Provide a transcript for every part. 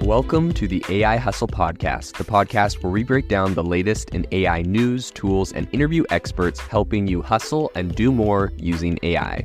Welcome to the AI Hustle Podcast, the podcast where we break down the latest in AI news, tools, and interview experts helping you hustle and do more using AI.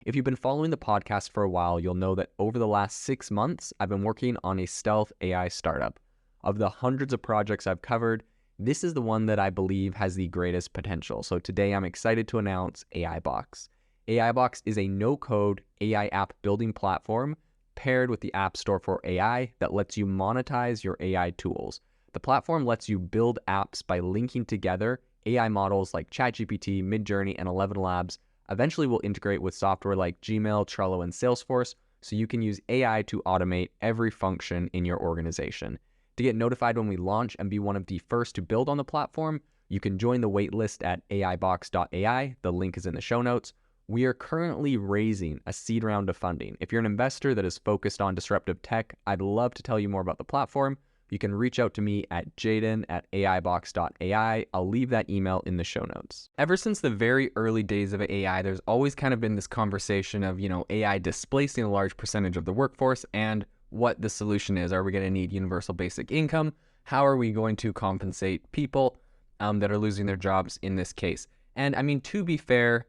If you've been following the podcast for a while, you'll know that over the last 6 months, I've been working on a stealth AI startup. Of the hundreds of projects I've covered, this is the one that I believe has the greatest potential. So today I'm excited to announce AIBox. AIBox is a no-code AI app building platform paired with the App Store for AI that lets you monetize your AI tools. The platform lets you build apps by linking together AI models like ChatGPT, Midjourney, and 11 Labs. Eventually will integrate with software like Gmail, Trello, and Salesforce, so you can use AI to automate every function in your organization. To get notified when we launch and be one of the first to build on the platform, you can join the waitlist at aibox.ai. The link is in the show notes. We are currently raising a seed round of funding. If you're an investor that is focused on disruptive tech, I'd love to tell you more about the platform. You can reach out to me at jaden@aibox.ai. I'll leave that email in the show notes. Ever since the very early days of AI, there's always kind of been this conversation of, AI displacing a large percentage of the workforce and what the solution is. Are we going to need universal basic income? How are we going to compensate people that are losing their jobs in this case? And I mean, to be fair,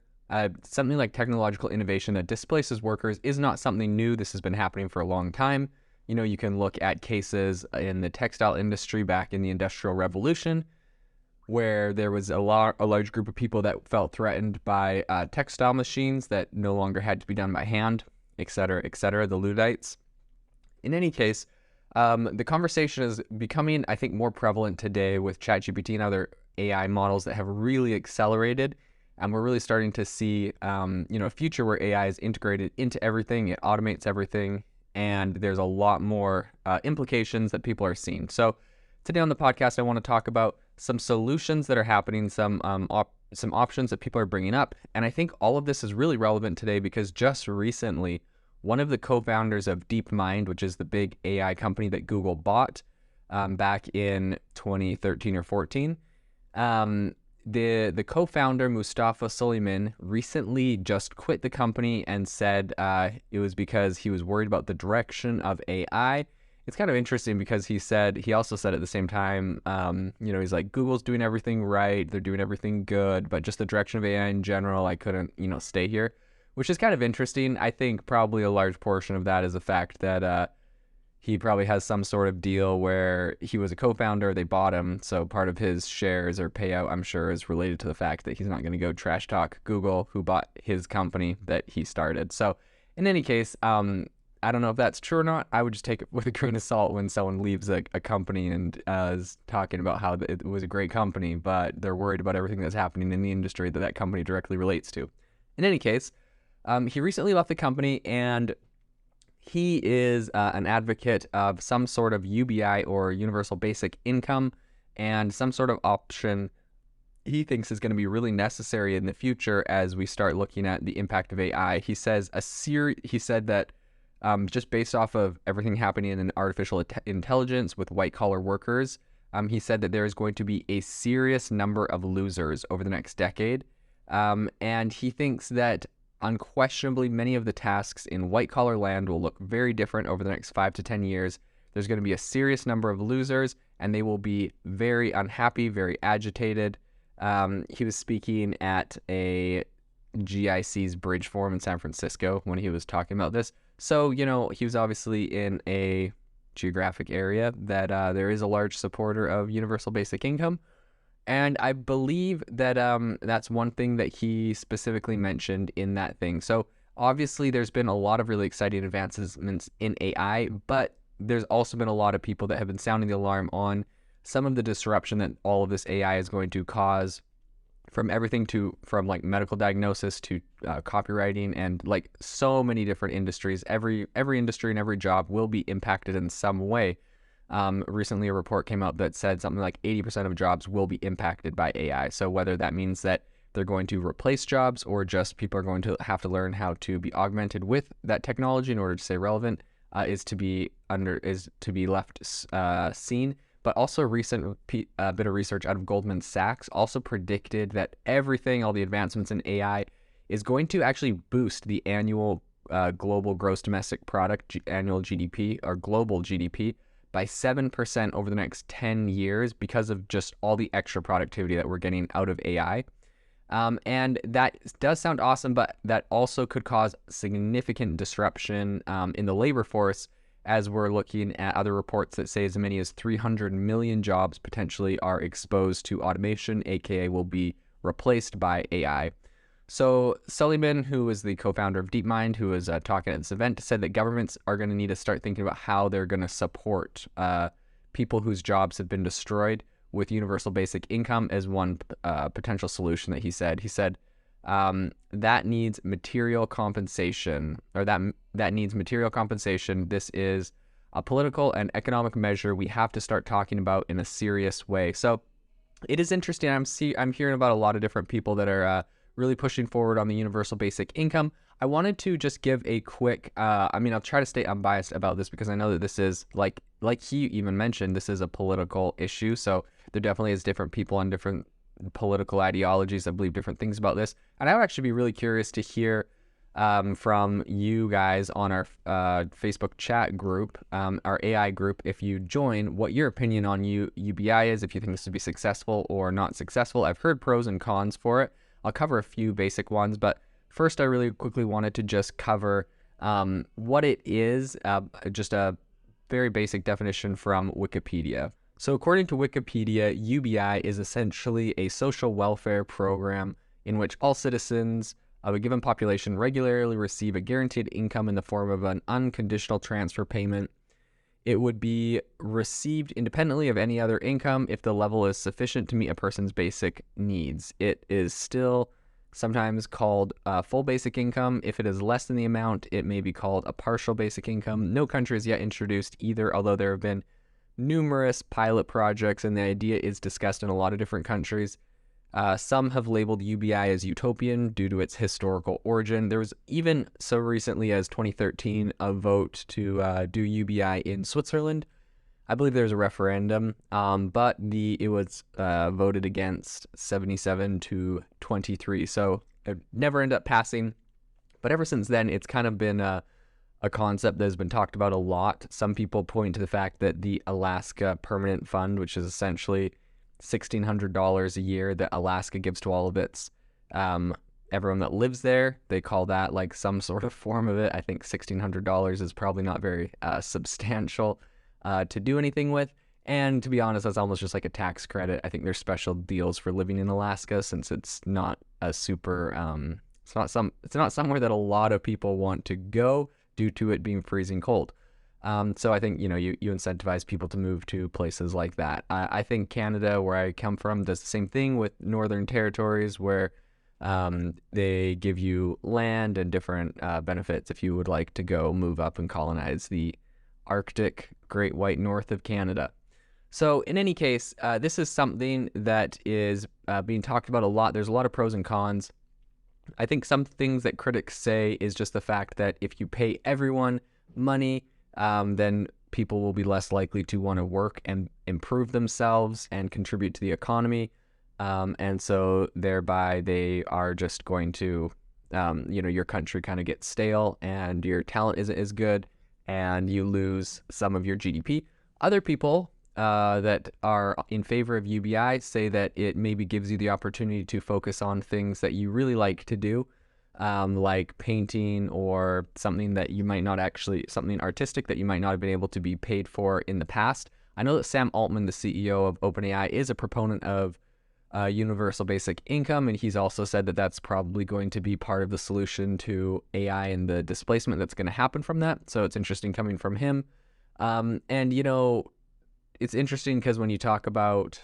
something like technological innovation that displaces workers is not something new. This has been happening for a long time. You can look at cases in the textile industry back in the Industrial Revolution, where there was a large group of people that felt threatened by textile machines that no longer had to be done by hand, et cetera, the Luddites. In any case, the conversation is becoming, I think, more prevalent today with ChatGPT and other AI models that have really accelerated. And we're really starting to see, a future where AI is integrated into everything. It automates everything. And there's a lot more implications that people are seeing. So today on the podcast, I want to talk about some solutions that are happening, some options that people are bringing up. And I think all of this is really relevant today because just recently, one of the co-founders of DeepMind, which is the big AI company that Google bought back in 2013 or 14, the co-founder, Mustafa Suleyman, recently just quit the company and said it was because he was worried about the direction of AI. It's kind of interesting because he also said at the same time, he's like, Google's doing everything right, they're doing everything good, but just the direction of AI in general, I couldn't, stay here, which is kind of interesting. I think probably a large portion of that is the fact that he probably has some sort of deal where he was a co-founder, they bought him, so part of his shares or payout, I'm sure, is related to the fact that he's not going to go trash talk Google, who bought his company that he started. So in any case, I don't know if that's true or not. I would just take it with a grain of salt when someone leaves a company and is talking about how it was a great company, but they're worried about everything that's happening in the industry that company directly relates to. In any case, he recently left the company, and he is an advocate of some sort of UBI or universal basic income and some sort of option he thinks is going to be really necessary in the future as we start looking at the impact of AI. He said that just based off of everything happening in artificial intelligence with white-collar workers, he said that there is going to be a serious number of losers over the next decade. And he thinks that unquestionably, many of the tasks in white-collar land will look very different over the next 5 to 10 years. There's going to be a serious number of losers, and they will be very unhappy, very agitated. He was speaking at a GIC's Bridge Forum in San Francisco when he was talking about this. So, he was obviously in a geographic area that there is a large supporter of universal basic income. And I believe that that's one thing that he specifically mentioned in that thing. So obviously there's been a lot of really exciting advancements in AI, but there's also been a lot of people that have been sounding the alarm on some of the disruption that all of this AI is going to cause, from everything from medical diagnosis to copywriting and so many different industries. Every industry and every job will be impacted in some way. Recently, a report came out that said something like 80% of jobs will be impacted by AI. So whether that means that they're going to replace jobs or just people are going to have to learn how to be augmented with that technology in order to stay relevant is to be left seen. But also a recent bit of research out of Goldman Sachs also predicted that all the advancements in AI is going to actually boost the annual global gross domestic product, annual GDP, or global GDP, by 7% over the next 10 years because of just all the extra productivity that we're getting out of AI. And that does sound awesome, but that also could cause significant disruption in the labor force, as we're looking at other reports that say as many as 300 million jobs potentially are exposed to automation, aka will be replaced by AI. So Suleiman, who is the co-founder of DeepMind, who was talking at this event, said that governments are going to need to start thinking about how they're going to support people whose jobs have been destroyed, with universal basic income as one potential solution that he said. He said that needs material compensation, or that needs material compensation. This is a political and economic measure we have to start talking about in a serious way. So it is interesting. I'm hearing about a lot of different people that are really pushing forward on the universal basic income. I wanted to just give a quick, I'll try to stay unbiased about this because I know that this is, like he even mentioned, this is a political issue. So there definitely is different people on different political ideologies that believe different things about this. And I would actually be really curious to hear from you guys on our Facebook chat group, our AI group, if you join, what your opinion on UBI is, if you think this would be successful or not successful. I've heard pros and cons for it. I'll cover a few basic ones, but first I really quickly wanted to just cover what it is, just a very basic definition from Wikipedia. So according to Wikipedia, UBI is essentially a social welfare program in which all citizens of a given population regularly receive a guaranteed income in the form of an unconditional transfer payment. It would be received independently of any other income if the level is sufficient to meet a person's basic needs. It is still sometimes called full basic income. If it is less than the amount, it may be called a partial basic income. No country has yet introduced either, although there have been numerous pilot projects and the idea is discussed in a lot of different countries. Some have labeled UBI as utopian due to its historical origin. There was even so recently as 2013 a vote to do UBI in Switzerland. I believe there's a referendum, but it was voted against 77 to 23. So it never ended up passing. But ever since then, it's kind of been a concept that has been talked about a lot. Some people point to the fact that the Alaska Permanent Fund, which is essentially $1,600 a year that Alaska gives to all of its everyone that lives there, they call that like some sort of form of it. I think $1,600 is probably not very substantial to do anything with. And to be honest, that's almost just like a tax credit. I think there's special deals for living in Alaska since it's not a super it's not somewhere that a lot of people want to go due to it being freezing cold. So I think, you incentivize people to move to places like that. I think Canada, where I come from, does the same thing with Northern Territories, where they give you land and different benefits if you would like to go move up and colonize the Arctic Great White North of Canada. So in any case, this is something that is being talked about a lot. There's a lot of pros and cons. I think some things that critics say is just the fact that if you pay everyone money, then people will be less likely to want to work and improve themselves and contribute to the economy. And so thereby they are just going to, your country kind of gets stale and your talent isn't as good and you lose some of your GDP. Other people that are in favor of UBI say that it maybe gives you the opportunity to focus on things that you really like to do, like painting or something that you might not actually, something artistic that you might not have been able to be paid for in the past. I know that Sam Altman, the CEO of OpenAI, is a proponent of universal basic income, and he's also said that that's probably going to be part of the solution to AI and the displacement that's going to happen from that. So it's interesting coming from him. It's interesting because when you talk about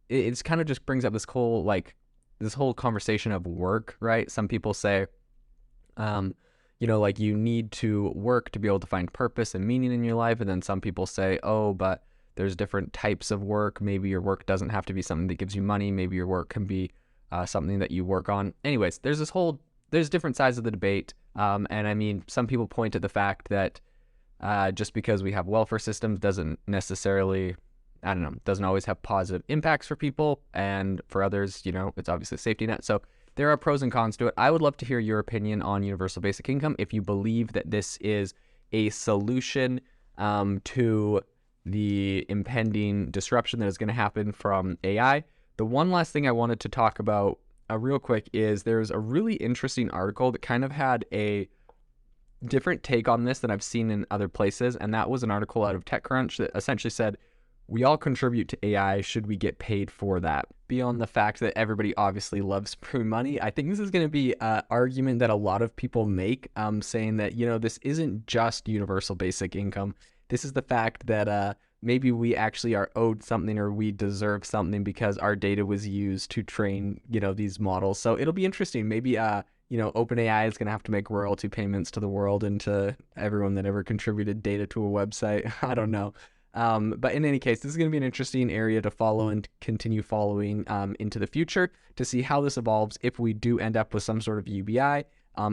it's kind of just brings up this whole conversation of work, right? Some people say, you need to work to be able to find purpose and meaning in your life. And then some people say, oh, but there's different types of work. Maybe your work doesn't have to be something that gives you money. Maybe your work can be something that you work on. Anyways, there's different sides of the debate. Some people point to the fact that just because we have welfare systems doesn't necessarily, doesn't always have positive impacts for people. And for others, it's obviously a safety net. So there are pros and cons to it. I would love to hear your opinion on universal basic income. If you believe that this is a solution to the impending disruption that is going to happen from AI. The one last thing I wanted to talk about real quick is there's a really interesting article that kind of had a different take on this than I've seen in other places, and that was an article out of TechCrunch that essentially said, we all contribute to AI, should we get paid for that? Beyond the fact that everybody obviously loves free money, I think this is going to be an argument that a lot of people make, saying that, this isn't just universal basic income. This is the fact that maybe we actually are owed something, or we deserve something because our data was used to train, these models. So it'll be interesting. Maybe, OpenAI is going to have to make royalty payments to the world and to everyone that ever contributed data to a website. I don't know. But in any case, this is going to be an interesting area to follow and continue following into the future to see how this evolves if we do end up with some sort of UBI,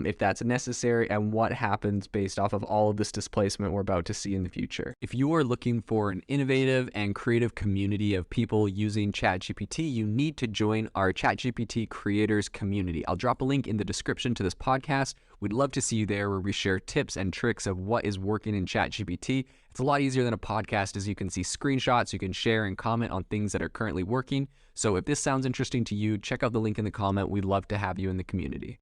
if that's necessary, and what happens based off of all of this displacement we're about to see in the future. If you are looking for an innovative and creative community of people using ChatGPT, you need to join our ChatGPT creators community. I'll drop a link in the description to this podcast. We'd love to see you there, where we share tips and tricks of what is working in ChatGPT. It's a lot easier than a podcast, as you can see screenshots, you can share and comment on things that are currently working. So if this sounds interesting to you, check out the link in the comment. We'd love to have you in the community.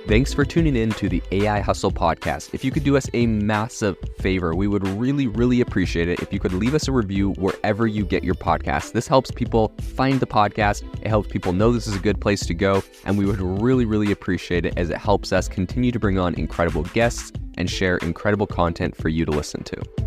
Thanks for tuning in to the AI Hustle podcast. If you could do us a massive favor, we would really, really appreciate it if you could leave us a review wherever you get your podcasts. This helps people find the podcast. It helps people know this is a good place to go. And we would really, really appreciate it, as it helps us continue to bring on incredible guests and share incredible content for you to listen to.